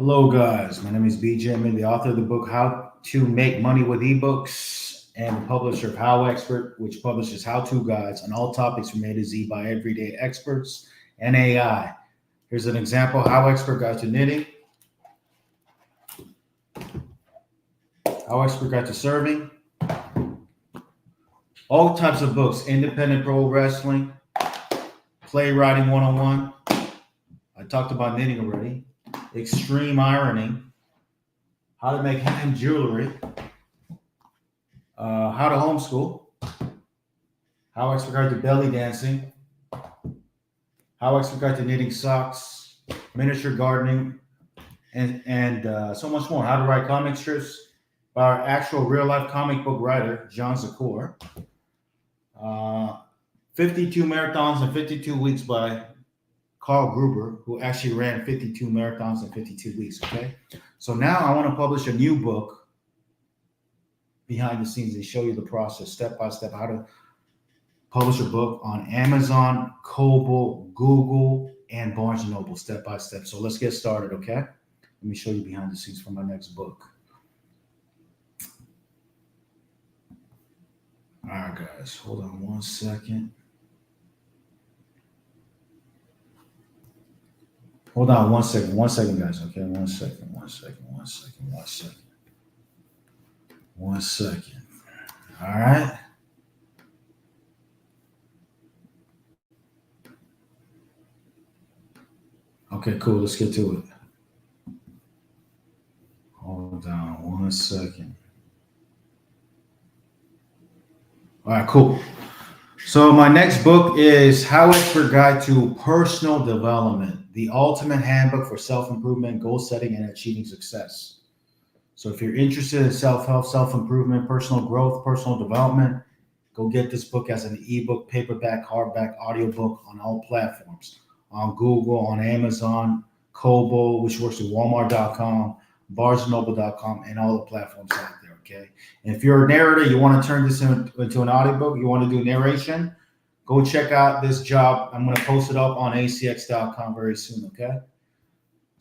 Hello, guys. My name is BJ. I'm the author of the book How to Make Money with Ebooks and the publisher of How Expert, which publishes how-to guides on all topics from A to Z by everyday experts and AI. Here's an example: How Expert Guide to Knitting, How Expert Guide to Serving, all types of books, independent pro wrestling, playwriting 101. I talked about knitting already. Extreme ironing, how to make hand jewelry, how to homeschool, how expert guide to belly dancing, how expert guide to knitting socks, miniature gardening, and so much more. How to write comic strips by our actual real life comic book writer, John Zakor. 52 marathons in 52 weeks by Carl Gruber, who actually ran 52 marathons in 52 weeks. Okay. So now I want to publish a new book behind the scenes and show you the process step by step, how to publish a book on Amazon, Kobo, Google, and Barnes&Noble step by step. So let's get started. Okay. Let me show you behind the scenes for my next book. All right, guys, hold on one second. Hold on one second, guys. Okay, one second. All right. Okay, cool. Let's get to it. Hold on one second. All right, cool. So my next book is How Expert Guide to Personal Development, the ultimate handbook for self-improvement, goal setting, and achieving success. So if you're interested in self-help, self-improvement, personal growth, personal development, go get this book as an ebook, paperback, hardback, audiobook on all platforms, on Google, on Amazon, Kobo, which works with Walmart.com, Barnes&Noble.com, and all the platforms out there. Okay. And if you're a narrator, you want to turn this into an audiobook, you want to do narration, go check out this job. I'm going to post it up on acx.com very soon. Okay.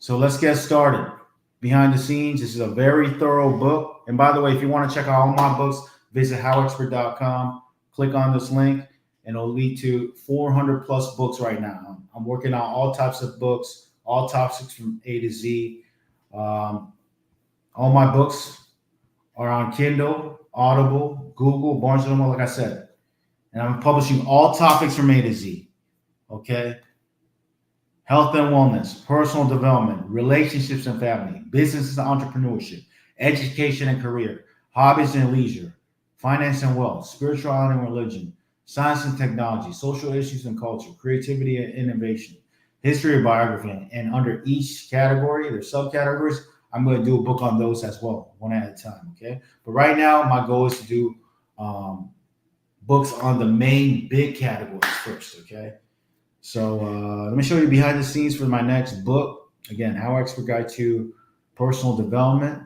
So let's get started. Behind the scenes, this is a very thorough book. And by the way, if you want to check out all my books, visit howexpert.com, click on this link, and it'll lead to 400 plus books right now. I'm working on all types of books, all topics from A to Z. All my books are on Kindle, Audible, Google, Barnes&Noble, like I said. And I'm publishing all topics from A to Z. Okay? Health and wellness, personal development, relationships and family, business and entrepreneurship, education and career, hobbies and leisure, finance and wealth, spirituality and religion, science and technology, social issues and culture, creativity and innovation, history and biography. And under each category, there's subcategories. I'm going to do a book on those as well, one at a time. Okay. But right now, my goal is to do books on the main big categories first. Okay. So let me show you behind the scenes for my next book. Again, How Expert Guide to Personal Development.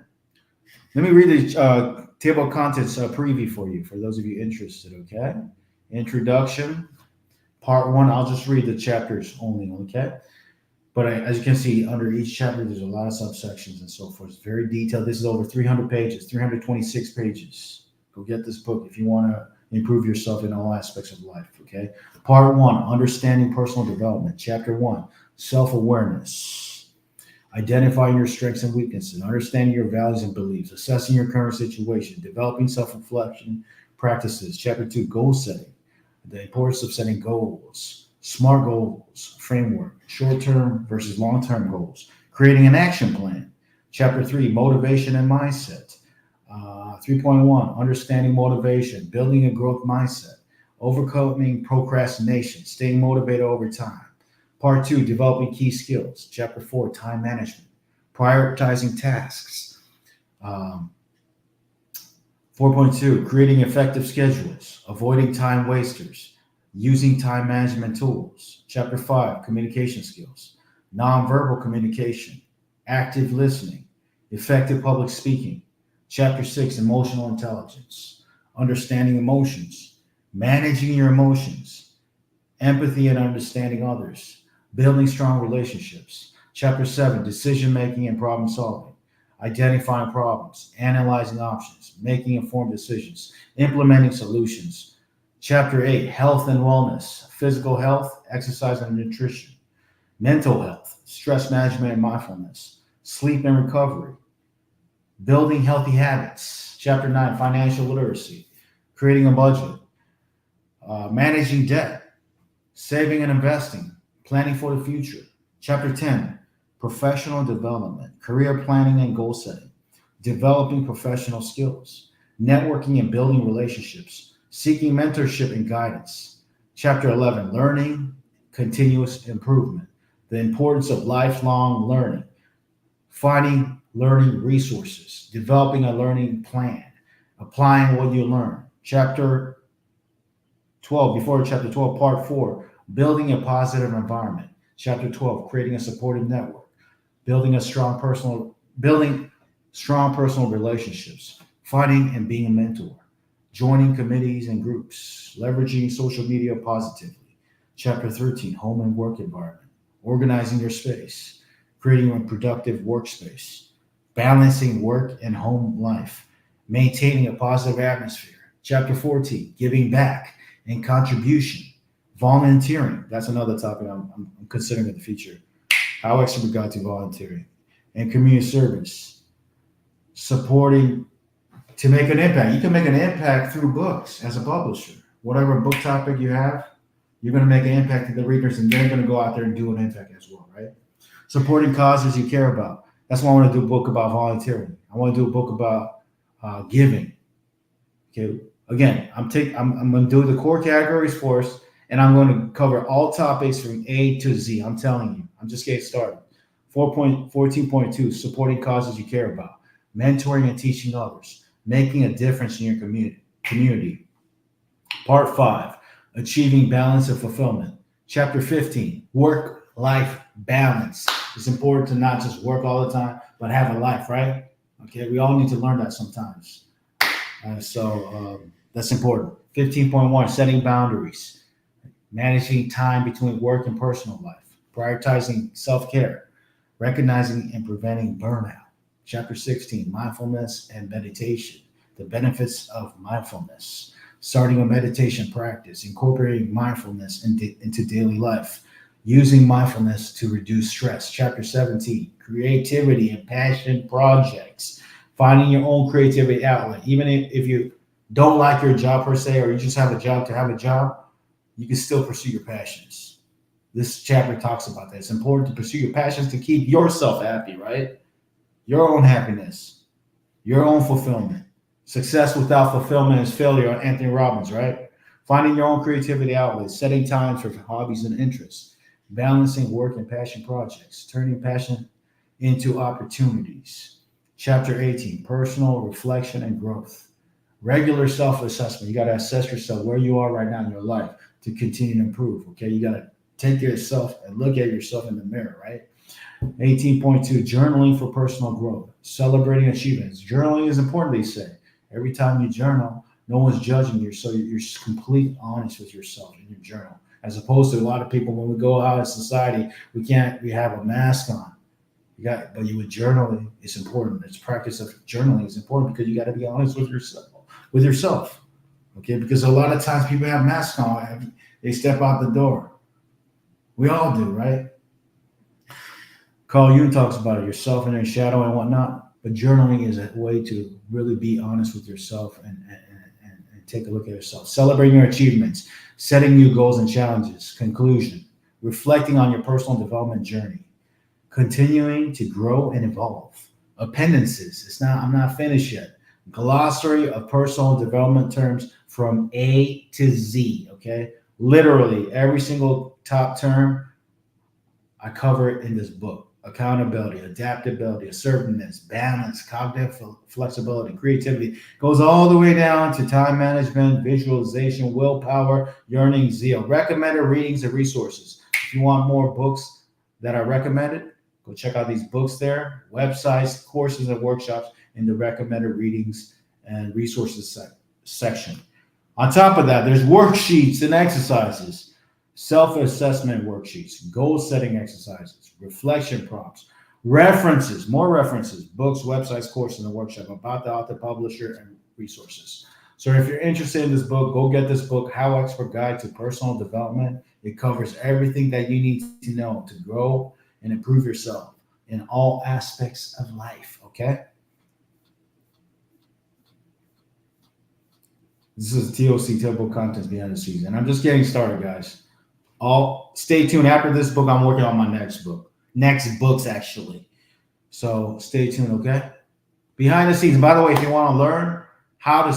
Let me read the table of contents preview for you, for those of you interested. Okay. Introduction, part 1. I'll just read the chapters only. Okay. But as you can see, under each chapter, there's a lot of subsections and so forth. It's very detailed. This is over 300 pages, 326 pages. Go get this book if you want to improve yourself in all aspects of life, okay? Part 1, Understanding Personal Development. Chapter 1, Self-Awareness. Identifying your strengths and weaknesses, understanding your values and beliefs, assessing your current situation, developing self-reflection practices. Chapter 2, Goal Setting. The importance of setting goals. SMART goals framework, short-term versus long-term goals, creating an action plan. Chapter 3, motivation and mindset. 3.1, understanding motivation, building a growth mindset, overcoming procrastination, staying motivated over time. Part 2, developing key skills. Chapter 4, time management, prioritizing tasks. 4.2, creating effective schedules, avoiding time wasters, using time management tools. Chapter 5, communication skills, nonverbal communication, active listening, effective public speaking. Chapter 6, emotional intelligence, understanding emotions, managing your emotions, empathy and understanding others, building strong relationships, Chapter 7, decision-making and problem solving. Identifying problems, analyzing options, making informed decisions, implementing solutions. Chapter 8, health and wellness, physical health, exercise and nutrition. Mental health, stress management and mindfulness. Sleep and recovery. Building healthy habits. Chapter 9, financial literacy, creating a budget, managing debt, saving and investing, planning for the future. Chapter 10, professional development, career planning and goal setting, developing professional skills, networking and building relationships, seeking mentorship and guidance. Chapter 11, learning, continuous improvement, the importance of lifelong learning, finding learning resources, developing a learning plan, applying what you learn. Chapter 12, before chapter 12, part 4, building a positive environment. Chapter 12, creating a supportive network, building strong personal relationships, finding and being a mentor, joining committees and groups, leveraging social media positively. Chapter 13, home and work environment, organizing your space, creating a productive workspace, balancing work and home life, maintaining a positive atmosphere. Chapter 14, giving back and contribution, volunteering. That's another topic I'm considering in the future. How extra regard to volunteering and community service, supporting to make an impact. You can make an impact through books as a publisher. Whatever book topic you have, you're going to make an impact to the readers, and they're going to go out there and do an impact as well, right? Supporting causes you care about. That's why I want to do a book about volunteering. I want to do a book about giving. Okay. Again, I'm going to do the core categories for us, and I'm going to cover all topics from A to Z. I'm telling you, I'm just getting started. 14.2, supporting causes you care about, mentoring and teaching others, making a difference in your community. Part 5, achieving balance and fulfillment. Chapter 15, work-life balance. It's important to not just work all the time, but have a life, right? Okay, we all need to learn that sometimes. So that's important. 15.1, setting boundaries, managing time between work and personal life, prioritizing self-care, recognizing and preventing burnout. Chapter 16, mindfulness and meditation, the benefits of mindfulness, starting a meditation practice, incorporating mindfulness into daily life, using mindfulness to reduce stress. Chapter 17, creativity and passion projects, finding your own creativity outlet. Even if you don't like your job per se, or you just have a job to have a job, you can still pursue your passions. This chapter talks about that. It's important to pursue your passions to keep yourself happy, right? Your own happiness, your own fulfillment. Success without fulfillment is failure on Anthony Robbins, right? Finding your own creativity outlets, setting times for hobbies and interests, balancing work and passion projects, turning passion into opportunities. Chapter 18, personal reflection and growth. Regular self-assessment. You got to assess yourself where you are right now in your life to continue to improve, okay? You got to take yourself and look at yourself in the mirror, right? 18.2, journaling for personal growth, celebrating achievements. Journaling is important, they say. Every time you journal, no one's judging you, so you're completely honest with yourself in your journal. As opposed to a lot of people, when we go out in society, we have a mask on. But you would journaling is important. This practice of journaling is important because you got to be honest with yourself. Okay, because a lot of times people have masks on, they step out the door. We all do, right? Carl Jung talks about it, yourself and your shadow and whatnot. But journaling is a way to really be honest with yourself and take a look at yourself. Celebrating your achievements, setting new goals and challenges. Conclusion, reflecting on your personal development journey, continuing to grow and evolve. Appendices, I'm not finished yet. Glossary of personal development terms from A to Z, okay? Literally every single top term, I cover it in this book. Accountability, adaptability, assertiveness, balance, cognitive flexibility, creativity. Goes all the way down to time management, visualization, willpower, yearning, zeal. Recommended readings and resources. If you want more books that are recommended, go check out these books there, websites, courses, and workshops in the recommended readings and resources section. On top of that, there's worksheets and exercises. self-assessment worksheets, goal-setting exercises, reflection prompts, references, more references, books, websites, courses, and a workshop about the author, publisher, and resources. So if you're interested in this book, go get this book, How Expert Guide to Personal Development. It covers everything that you need to know to grow and improve yourself in all aspects of life, okay? This is TOC, Typical Contents Behind the Scenes. And I'm just getting started, guys. Stay tuned. After this book, I'm working on my next book. Next books, actually. So stay tuned, okay? Behind the scenes. By the way, if you want to learn how to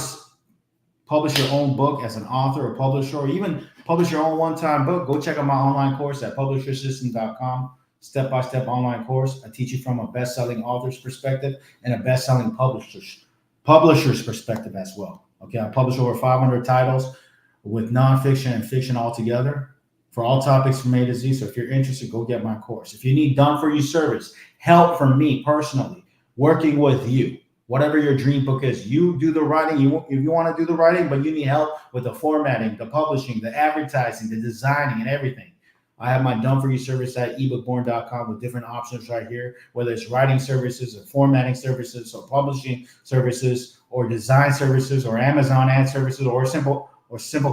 publish your own book as an author or publisher, or even publish your own one-time book, go check out my online course at publishersystem.com. Step-by-step online course. I teach you from a best-selling author's perspective and a best-selling publisher's perspective as well. Okay, I publish over 500 titles with nonfiction and fiction all together for all topics from A to Z. So if you're interested, go get my course. If you need done-for-you service, help from me personally, working with you, whatever your dream book is, you do the writing. If you want to do the writing, but you need help with the formatting, the publishing, the advertising, the designing, and everything, I have my done-for-you service at ebookborn.com with different options right here, whether it's writing services or formatting services or publishing services or design services or Amazon ad services or simple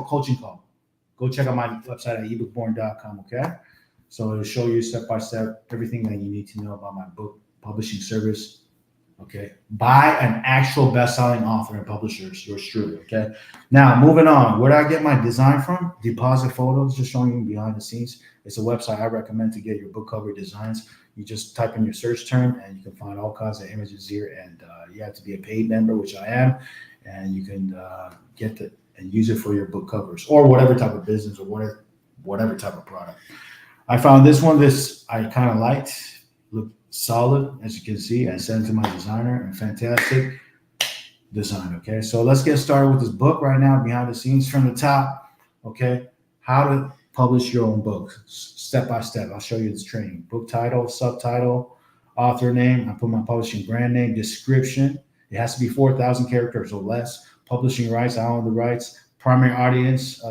coaching call. Go check out my website at ebookborn.com, okay? So it'll show you step-by-step everything that you need to know about my book publishing service, okay? By an actual best-selling author and publisher, yours truly, okay? Now, moving on. Where did I get my design from? Deposit Photos, just showing you behind the scenes. It's a website I recommend to get your book cover designs. You just type in your search term, and you can find all kinds of images here, and you have to be a paid member, which I am, and you can get it and use it for your book covers or whatever type of business or whatever type of product. I found this one. This I kind of liked. Looked solid, as you can see. I sent it to my designer, and fantastic design. Okay, so let's get started with this book right now. Behind the scenes from the top. Okay, how to publish your own book step by step. I'll show you this training. Book title, subtitle, author name. I put my publishing brand name, description. It has to be 4,000 characters or less. Publishing rights, I own the rights. Primary audience,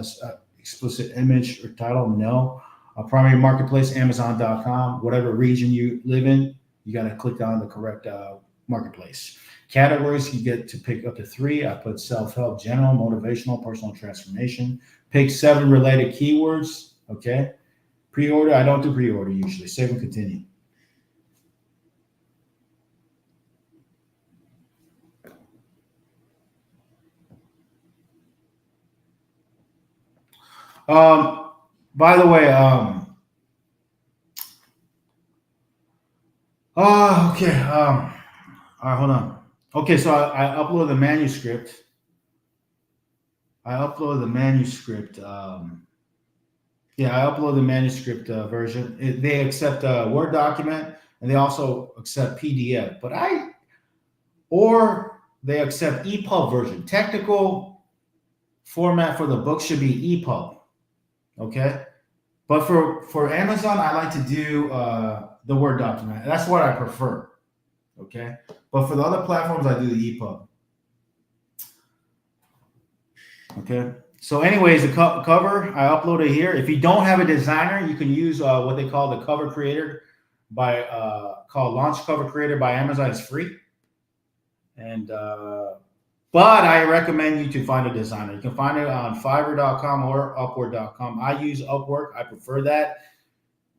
explicit image or title, no. Primary marketplace, Amazon.com. Whatever region you live in, you got to click on the correct marketplace. Categories, you get to pick up to 3. I put self-help, general, motivational, personal transformation. Pick 7 related keywords, okay? Pre-order, I don't do pre-order usually. Save and continue. By the way, okay, all right, hold on. Okay, so I uploaded the manuscript. I uploaded the manuscript version. They accept a Word document, and they also accept PDF, or they accept EPUB version. Technical format for the book should be EPUB. Okay, but for Amazon, I like to do the Word document. That's what I prefer. Okay, but for the other platforms, I do the EPUB. Okay, so anyways, the cover I uploaded here. If you don't have a designer, you can use what they call the cover creator called Launch Cover Creator by Amazon. It's free, and but I recommend you to find a designer. You can find it on Fiverr.com or Upwork.com. I use Upwork. I prefer that.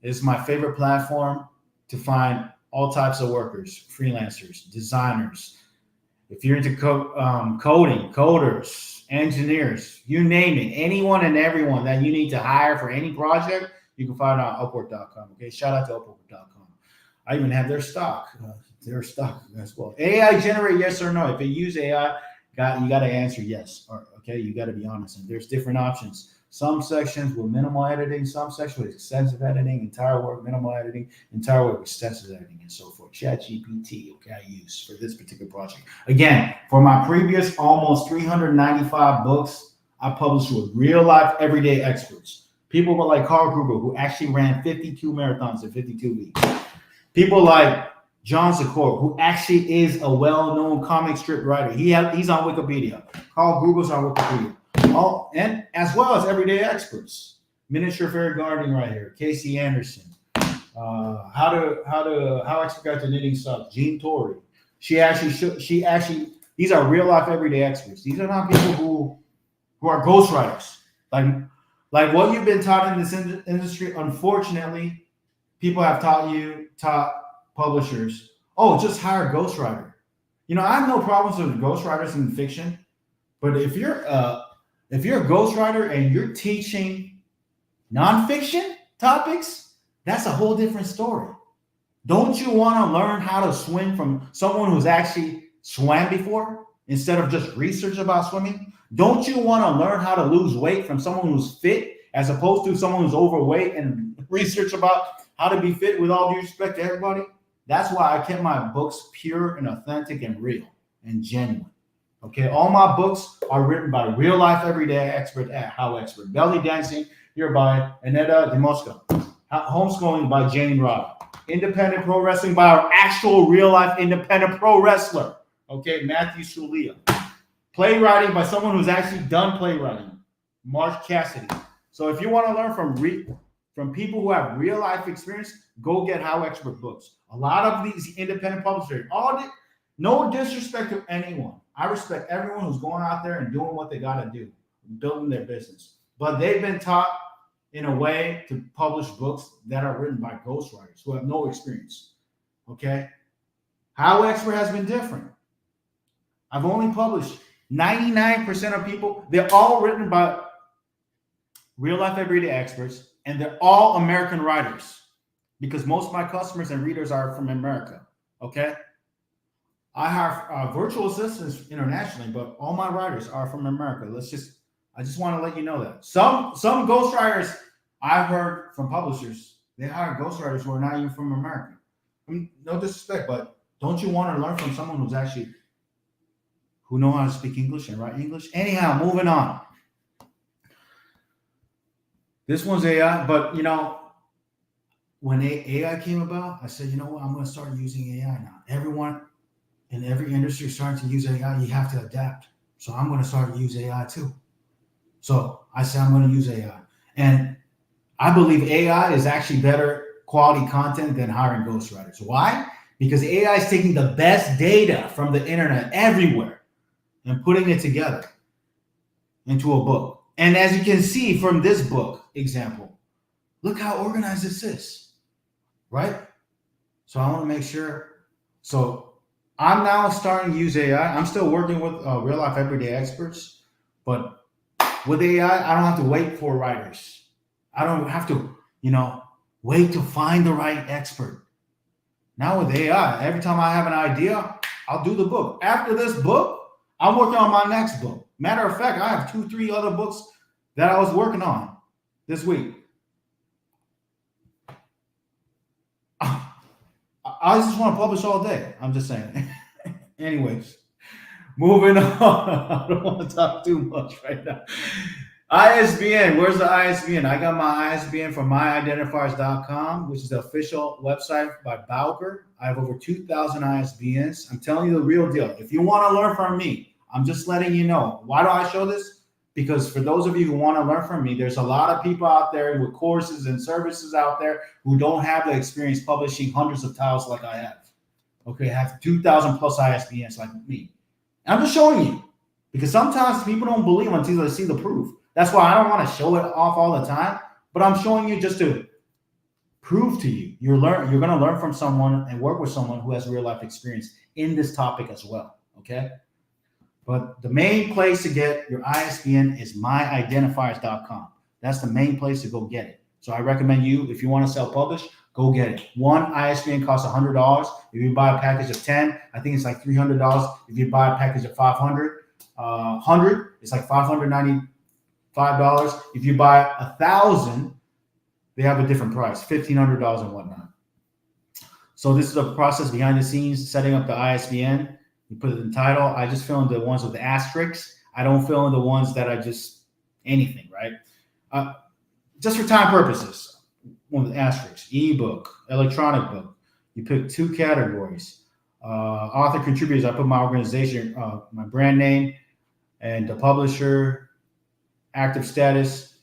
It's my favorite platform to find all types of workers, freelancers, designers. If you're into coding, coders, engineers, you name it, anyone and everyone that you need to hire for any project, you can find it on Upwork.com. Okay, shout out to Upwork.com. I even have their stock as well. AI generate, yes or no? If you use AI, you got to answer yes. Or, okay, you got to be honest. And there's different options. Some sections with minimal editing, some sections with extensive editing, entire work, minimal editing, entire work, extensive editing, and so forth. ChatGPT, okay, I use for this particular project. Again, for my previous almost 395 books, I published with real life, everyday experts. People like Carl Gruber, who actually ran 52 marathons in 52 weeks. People like John Secor, who actually is a well-known comic strip writer. He's on Wikipedia. Carl Gruber's on Wikipedia. And as well as everyday experts. Miniature Fairy Gardening right here. Casey Anderson. How Expert Guide to Knitting Socks. Jean Torrey. She actually these are real life everyday experts. These are not people who are ghostwriters. Like what you've been taught in this industry. Unfortunately, people have taught publishers, oh, just hire a ghostwriter. I have no problems with ghostwriters in fiction, but if you're a ghostwriter and you're teaching nonfiction topics, that's a whole different story. Don't you want to learn how to swim from someone who's actually swam before instead of just research about swimming? Don't you want to learn how to lose weight from someone who's fit as opposed to someone who's overweight and research about how to be fit, with all due respect to everybody? That's why I kept my books pure and authentic and real and genuine. Okay, all my books are written by real life everyday expert at How Expert. Belly Dancing here by Aneta Demosca. Homeschooling by Jane Rod. Independent Pro Wrestling by our actual real life independent pro wrestler. Okay, Matthew Sulia. Playwriting by someone who's actually done playwriting. Mark Cassidy. So if you want to learn from people who have real life experience, go get How Expert books. A lot of these independent publishers, no disrespect to anyone. I respect everyone who's going out there and doing what they got to do, building their business. But they've been taught in a way to publish books that are written by ghostwriters who have no experience. Okay? How Expert has been different. I've only published 99% of people, they're all written by real life everyday experts, and they're all American writers because most of my customers and readers are from America. Okay? I have virtual assistants internationally, but all my writers are from America. I just want to let you know that. Some ghostwriters I've heard from publishers, they hire ghostwriters who are not even from America. I mean, no disrespect, but don't you want to learn from someone who know how to speak English and write English? Anyhow, moving on. This one's AI, but when AI came about, I said, you know what, I'm going to start using AI now. Everyone in every industry is starting to use AI. You have to adapt. So I'm going to start to use AI too. So I said, I'm going to use AI. And I believe AI is actually better quality content than hiring ghostwriters. Why? Because AI is taking the best data from the internet everywhere and putting it together into a book. And as you can see from this book example, look how organized this is, right? So I want to make sure. So I'm now starting to use AI. I'm still working with real life everyday experts, but with AI, I don't have to wait for writers. I don't have to, wait to find the right expert. Now with AI, every time I have an idea, I'll do the book. After this book, I'm working on my next book. Matter of fact, I have 2-3 other books that I was working on this week. I just want to publish all day. I'm just saying. Anyways, moving on. I don't want to talk too much right now. ISBN. Where's the ISBN? I got my ISBN from myidentifiers.com, which is the official website by Bowker. I have over 2,000 ISBNs. I'm telling you the real deal. If you want to learn from me, I'm just letting you know. Why do I show this? Because for those of you who want to learn from me, there's a lot of people out there with courses and services out there who don't have the experience publishing hundreds of titles like I have. Okay, I have 2,000 plus ISBNs like me. I'm just showing you because sometimes people don't believe until they see the proof. That's why I don't want to show it off all the time, but I'm showing you just to prove to you. You're going to learn from someone and work with someone who has real life experience in this topic as well. Okay. But the main place to get your ISBN is myidentifiers.com. That's the main place to go get it. So I recommend you, if you want to self-publish, go get it. One ISBN costs $100. If you buy a package of 10, I think it's like $300. If you buy a package of 100, it's like $595. If you buy 1,000, they have a different price, $1,500 and whatnot. So this is a process behind the scenes, setting up the ISBN. You put it in the title. I just fill in the ones with the asterisks. I don't fill in the ones that I just anything, right? Just for time purposes. One with asterisks. Ebook, electronic book. You pick 2 categories. Author contributors. I put my organization, my brand name, and the publisher, active status,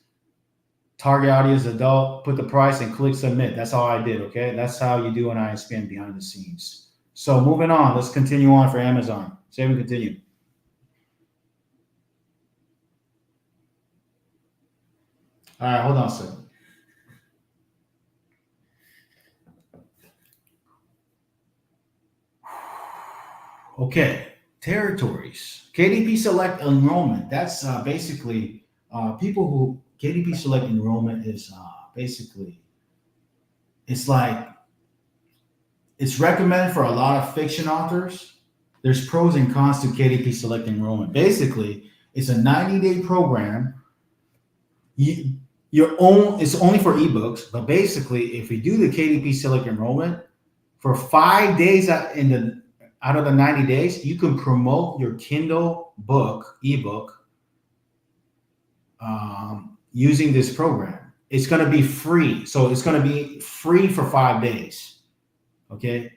target audience adult, put the price and click submit. That's all I did. Okay. That's how you do an ISBN behind the scenes. So moving on, let's continue on for Amazon. Save and continue. All right, hold on a second. Okay, territories. KDP Select enrollment. That's basically people who KDP Select enrollment is basically it's like it's recommended for a lot of fiction authors. There's pros and cons to KDP Select enrollment. Basically, it's a 90-day program. It's only for ebooks, but basically, if you do the KDP Select enrollment for 5 days out of the 90 days, you can promote your Kindle ebook using this program. It's going to be free. So it's going to be free for 5 days. Okay.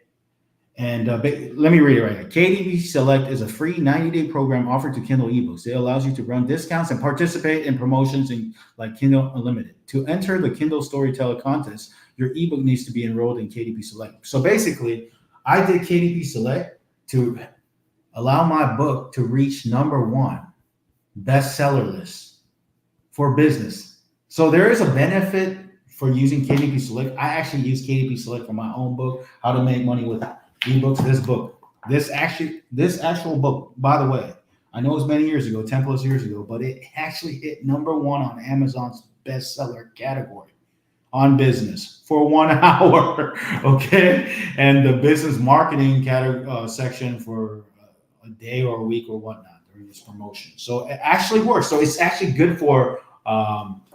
And let me read it right here. KDP Select is a free 90-day program offered to Kindle ebooks. It allows you to run discounts and participate in promotions like Kindle Unlimited. To enter the Kindle Storyteller contest, your ebook needs to be enrolled in KDP Select. So basically, I did KDP Select to allow my book to reach #1 bestseller list for business. So there is a benefit for using KDP Select. I actually use KDP Select for my own book, How to Make Money with Ebooks. This actual book, by the way, I know it was many years ago, 10 plus years ago, but it actually hit #1 on Amazon's bestseller category on business for 1 hour. Okay. And the business marketing section for a day or a week or whatnot during this promotion. So it actually works. So it's actually good for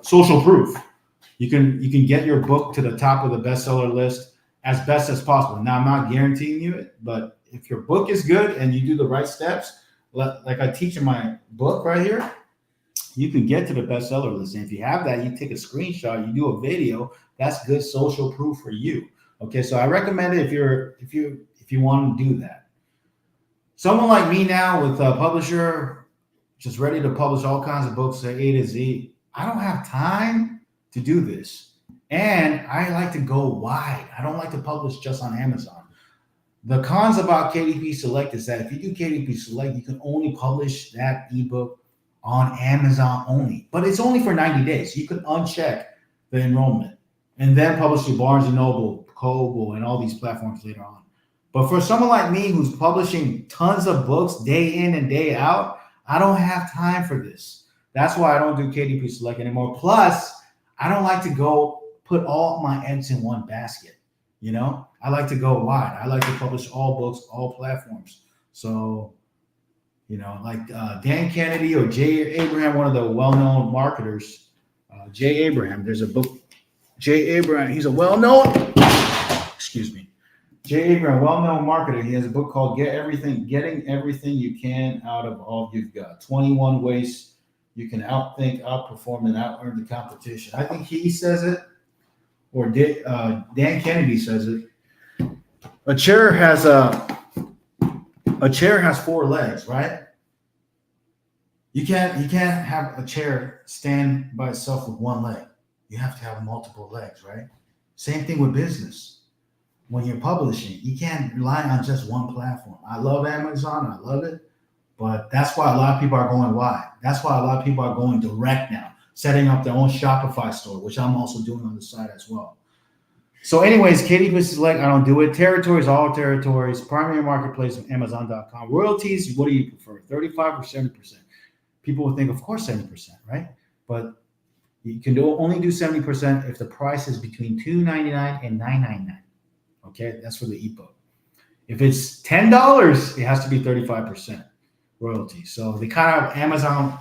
social proof. You can get your book to the top of the bestseller list as best as possible. Now, I'm not guaranteeing you it, but if your book is good and you do the right steps, like I teach in my book right here, you can get to the bestseller list. And if you have that, you take a screenshot, you do a video, that's good social proof for you. Okay, so I recommend it if you want to do that. Someone like me now with a publisher just ready to publish all kinds of books at A to Z, I don't have time to do this. And I like to go wide. I don't like to publish just on Amazon. The cons about KDP Select is that if you do KDP Select, you can only publish that ebook on Amazon only. But it's only for 90 days. You can uncheck the enrollment and then publish to Barnes&Noble, Kobo, and all these platforms later on. But for someone like me who's publishing tons of books day in and day out, I don't have time for this. That's why I don't do KDP Select anymore. Plus, I don't like to go put all my eggs in one basket. You know, I like to go wide. I like to publish all books, all platforms. So, you know, like Dan Kennedy or Jay Abraham, one of the well-known marketers, Jay Abraham. There's a book, Jay Abraham. He's a well-known, Jay Abraham, well-known marketer. He has a book called Getting Everything You Can Out of All You've Got. 21 ways you can outthink, outperform, and out-earn the competition. I think he says it, or Dan Kennedy says it. A chair has 4 legs, right? You can't have a chair stand by itself with 1 leg. You have to have multiple legs, right? Same thing with business. When you're publishing, you can't rely on just one platform. I love Amazon, I love it, but that's why a lot of people are going wide. That's why a lot of people are going direct now, setting up their own Shopify store, which I'm also doing on the side as well. So anyways, KDP Select, I don't do it. Territories, all territories. Primary marketplace, Amazon.com. Royalties, what do you prefer, 35 or 70%? People would think, of course, 70%, right? But you can only do 70% if the price is between $2.99 and $9.99. Okay, that's for the ebook. If it's $10, it has to be 35% royalty. So the kind of Amazon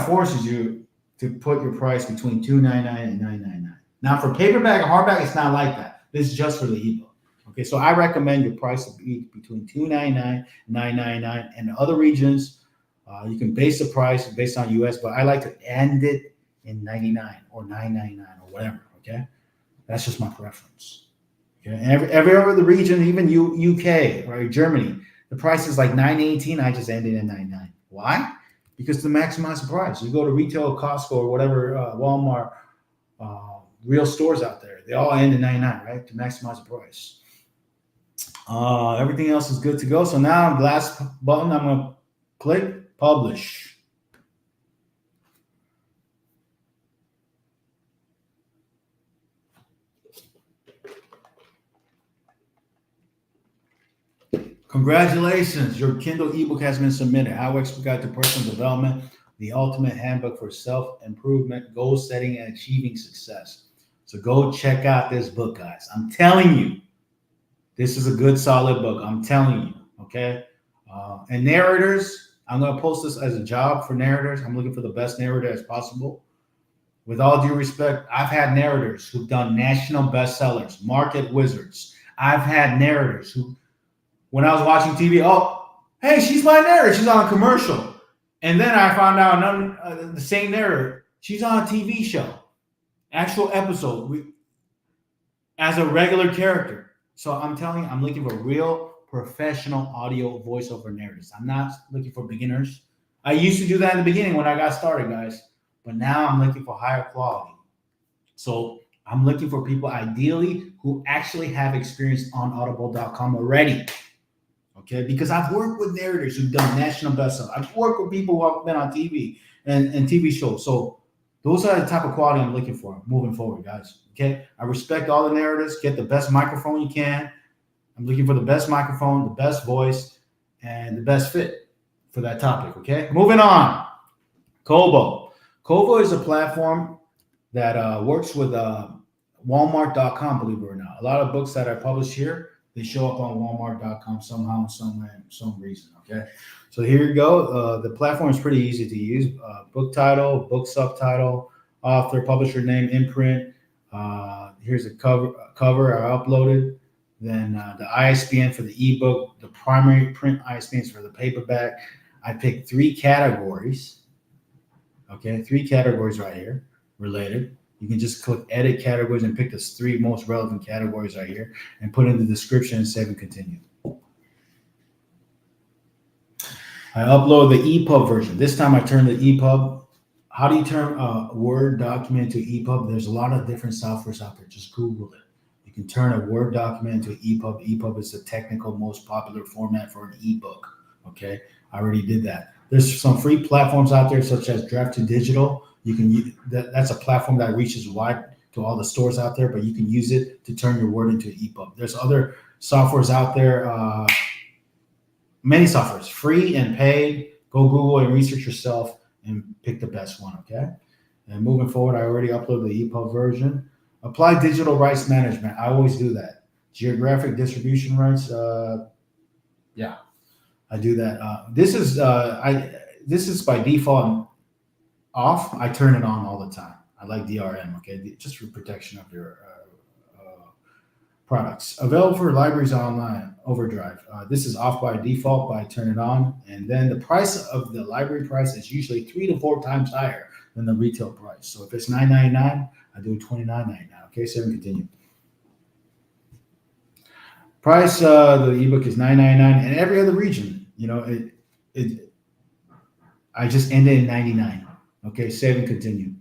forces you to put your price between $2.99 and $9.99. Now for paperback and hardback, it's not like that. This is just for the ebook. Okay, so I recommend your price to be between $2.99 and $9.99. And in other regions, you can base the price based on US, but I like to end it in $99 or $9.99 or whatever. Okay. That's just my preference. Okay, every other region, even UK or Germany, the price is like $9.18. I just ended in $9.99. Why? because to maximize the price. You go to retail, Costco, or whatever, Walmart, real stores out there. They all end in 99, right? To maximize the price. Everything else is good to go. So now the last button, I'm going to click publish. Congratulations, your Kindle ebook has been submitted. How Expert Guide to Personal Development, the ultimate handbook for self-improvement, goal setting, and achieving success. So go check out this book, guys. I'm telling you, this is a good, solid book. I'm telling you, okay? And narrators, I'm going to post this as a job for narrators. I'm looking for the best narrator as possible. With all due respect, I've had narrators who've done national bestsellers, market wizards. I've had narrators who, when I was watching TV, oh, hey, she's my narrator. She's on a commercial. And then I found out the same narrator, she's on a TV show, actual episode, as a regular character. So I'm telling you, I'm looking for real professional audio voiceover narrators. I'm not looking for beginners. I used to do that in the beginning when I got started, guys. But now I'm looking for higher quality. So I'm looking for people ideally who actually have experience on audible.com already. Okay, because I've worked with narrators who've done national bestsellers. I've worked with people who have been on TV and TV shows. So those are the type of quality I'm looking for moving forward, guys. Okay, I respect all the narrators. Get the best microphone you can. I'm looking for the best microphone, the best voice, and the best fit for that topic. Okay, moving on. Kobo. Kobo is a platform that works with Walmart.com, believe it or not. A lot of books that are published here, they show up on Walmart.com somehow, somewhere, some reason. Okay, so here you go. The platform is pretty easy to use. Book title, book subtitle, author, publisher name, imprint. Here's a cover I uploaded. Then the ISBN for the ebook, the primary print ISBNs for the paperback. I picked 3 categories. Okay, 3 categories right here related. You can just click edit categories and pick the 3 most relevant categories right here and put in the description and save and continue. I upload the EPUB version. This time I turn the EPUB. How do you turn a Word document to EPUB? There's a lot of different softwares out there. Just Google it. You can turn a Word document into EPUB. EPUB is the technical most popular format for an ebook. Okay, I already did that. There's some free platforms out there such as Draft to Digital. You can use that's a platform that reaches wide to all the stores out there, but you can use it to turn your Word into EPUB. There's other softwares out there, many softwares, free and paid. Go Google and research yourself and pick the best one, okay? And moving forward, I already uploaded the EPUB version. Apply digital rights management. I always do that. Geographic distribution rights, yeah, I do that. This is by default off. I turn it on all the time. I like DRM, okay, just for protection of your products. Available for libraries online, Overdrive. This is off by default, but I turn it on. And then the price of the library price is usually 3 to 4 times higher than the retail price. So if it's $9.99, I do $29.99. Okay, so continue. Price, the ebook is $9.99, and every other region, you know, I just ended in 99. Okay, save and continue.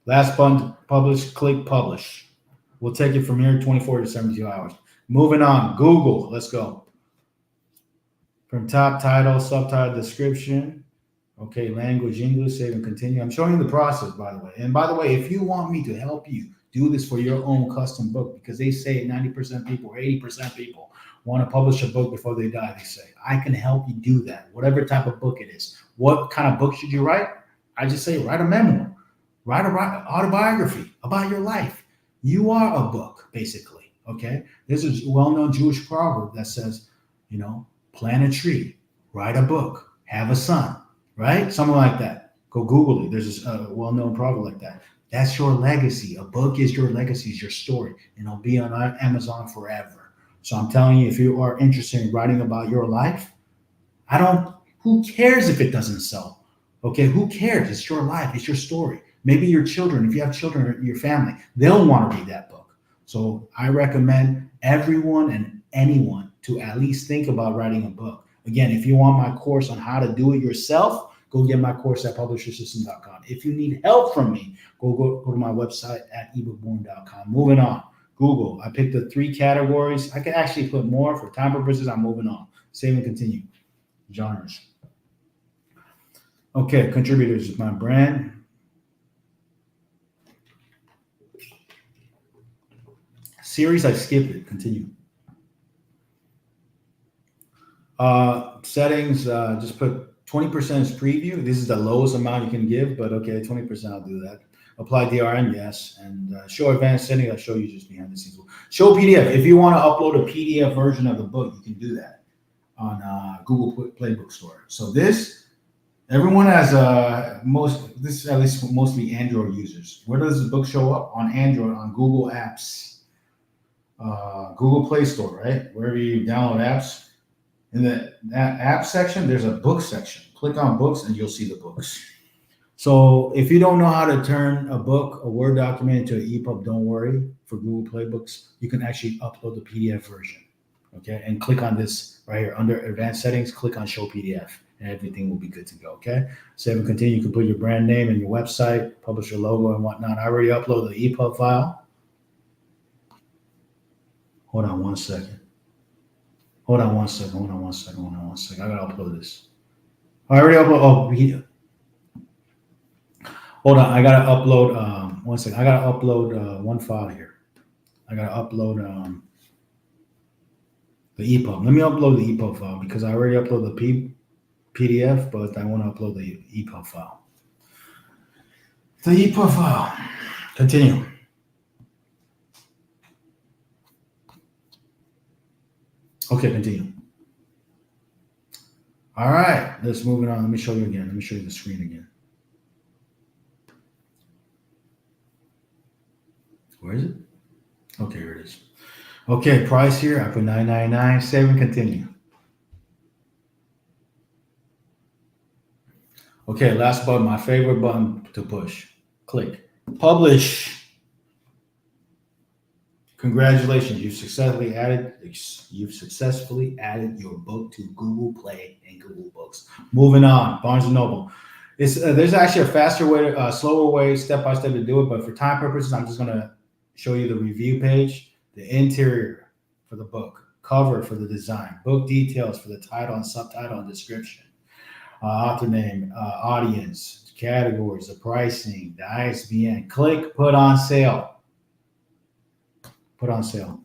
Last button, publish, click publish. We'll take it from here 24 to 72 hours. Moving on, Google, let's go. From top, title, subtitle, description. Okay, language, English, save and continue. I'm showing you the process, by the way. And by the way, if you want me to help you do this for your own custom book, because they say 90% people or 80% people want to publish a book before they die, they say, I can help you do that, whatever type of book it is. What kind of book should you write? I just say, write a memoir, write an autobiography about your life. You are a book, basically, okay? There's a well-known Jewish proverb that says, you know, plant a tree, write a book, have a son, right? Something like that. Go Google it. There's a well-known proverb like that. That's your legacy. A book is your legacy, is your story, and it'll be on Amazon forever. So I'm telling you, if you are interested in writing about your life, who cares if it doesn't sell? Okay, who cares? It's your life, it's your story. Maybe your children, if you have children or your family, they'll want to read that book. So I recommend everyone and anyone to at least think about writing a book. Again, if you want my course on how to do it yourself, go get my course at publishersystem.com. If you need help from me, go to my website at ebookborn.com. Moving on. Google. I picked the 3 categories. I can actually put more for time purposes. I'm moving on. Save and continue. Genres. Okay, contributors is my brand. Series, I skipped it. Continue. Settings, just put 20% is preview. This is the lowest amount you can give, but okay, 20%, I'll do that. Apply DRM, yes. And show advanced settings, I'll show you just behind the scenes. Show PDF. If you want to upload a PDF version of the book, you can do that on Google Play Book Store. So this, everyone has this is at least mostly Android users. Where does the book show up? On Android, on Google Apps, Google Play Store, right? Wherever you download apps. In that app section, there's a book section. Click on books and you'll see the books. So if you don't know how to turn a book, a Word document into an EPUB, don't worry. For Google Play Books, you can actually upload the PDF version. Okay, and click on this right here under advanced settings, click on show PDF and everything will be good to go. Okay, save and continue. You can put your brand name and your website, publish your logo and whatnot. I already uploaded the EPUB file. Hold on one second. Hold on one second. I gotta upload this. I already upload. Hold on. I gotta upload. One second. I gotta upload one file here. I gotta upload the EPUB. Let me upload the EPUB file because I already uploaded the PDF, but I want to upload the EPUB file. The EPUB file. Continue. Okay, continue. All right, let's move it on. Let me show you again. Let me show you the screen again. Where is it? Okay, here it is. Okay, price here. I put $9.99. Save and continue. Okay, last button. My favorite button to push. Click. Publish. Congratulations, you've successfully added your book to Google Play and Google Books. Moving on, Barnes&Noble. There's actually a faster way, slower way, step-by-step to do it, but for time purposes, I'm just gonna show you the review page, the interior for the book, cover for the design, book details for the title and subtitle and description, author name, audience, categories, the pricing, the ISBN. Click put on sale. Put on sale.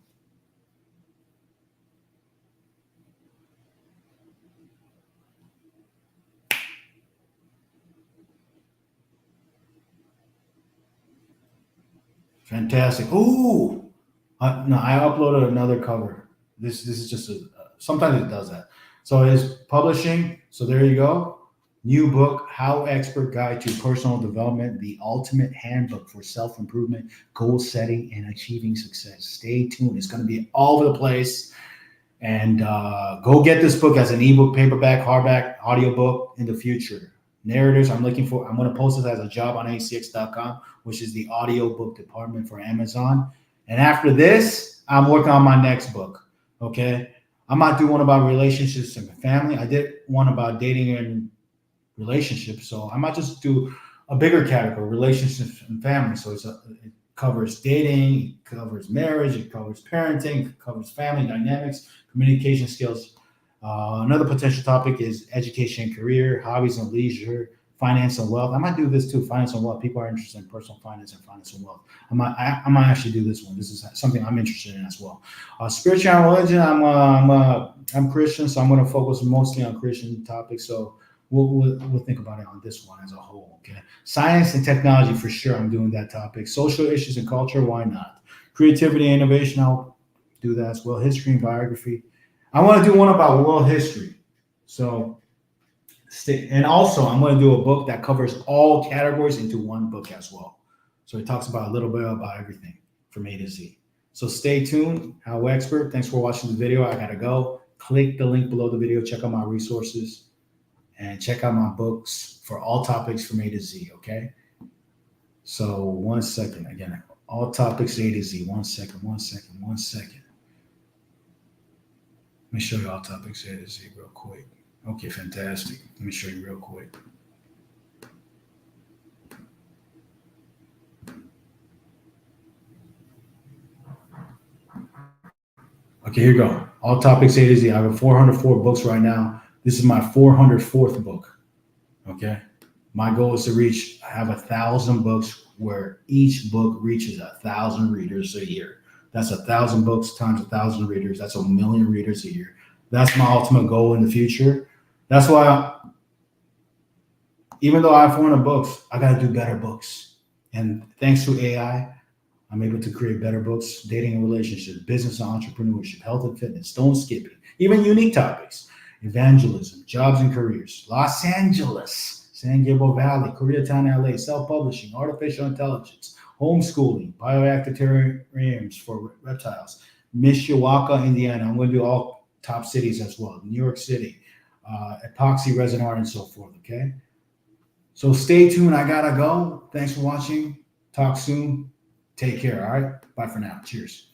Fantastic. Ooh, no, I uploaded another cover. This is just sometimes it does that. So it is publishing. So there you go. New book, How Expert Guide to Personal Development, the ultimate handbook for self-improvement, goal setting, and achieving success. Stay tuned. It's going to be all over the place. And go get this book as an ebook, paperback, hardback, audiobook in the future. Narratives, I'm going to post it as a job on acx.com, which is the audiobook department for Amazon. And after this, I'm working on my next book. Okay. I might do one about relationships and family. I did one about dating and relationships. So I might just do a bigger category, relationships and family. So it covers dating, it covers marriage, it covers parenting, it covers family dynamics, communication skills. Another potential topic is education and career, hobbies and leisure, finance and wealth. I might do this too, finance and wealth. People are interested in personal finance and finance and wealth. I might actually do this one. This is something I'm interested in as well. Spiritual and religion, I'm Christian, so I'm going to focus mostly on Christian topics. So we'll think about it on this one as a whole. Okay. Science and technology, for sure, I'm doing that topic. Social issues and culture, why not? Creativity and innovation, I'll do that as well. History and biography. I want to do one about world history. So, and also I'm going to do a book that covers all categories into one book as well. So it talks about a little bit about everything from A to Z. So stay tuned. How Expert. Thanks for watching the video. I gotta go. Click the link below the video. Check out my resources and check out my books for all topics from A to Z. Okay. So 1 second again. All topics A to Z. 1 second. Let me show you all topics A to Z real quick. Okay, fantastic. Let me show you real quick. Okay, here you go. All topics A to Z. I have 404 books right now. This is my 404th book. Okay. My goal is to have 1,000 books where each book reaches 1,000 readers a year. That's 1,000 books times 1,000 readers. That's a million readers a year. That's my ultimate goal in the future. That's why, even though I have 400 books, I got to do better books. And thanks to AI, I'm able to create better books, dating and relationships, business and entrepreneurship, health and fitness, stone skipping, even unique topics, evangelism, jobs and careers, Los Angeles, San Gabriel Valley, Koreatown, LA, self-publishing, artificial intelligence, homeschooling, bioactive terrariums for reptiles, Mishawaka, Indiana. I'm going to do all top cities as well, New York City, epoxy resin art, and so forth. Okay. So stay tuned. I gotta go. Thanks for watching. Talk soon. Take care. All right. Bye for now. Cheers.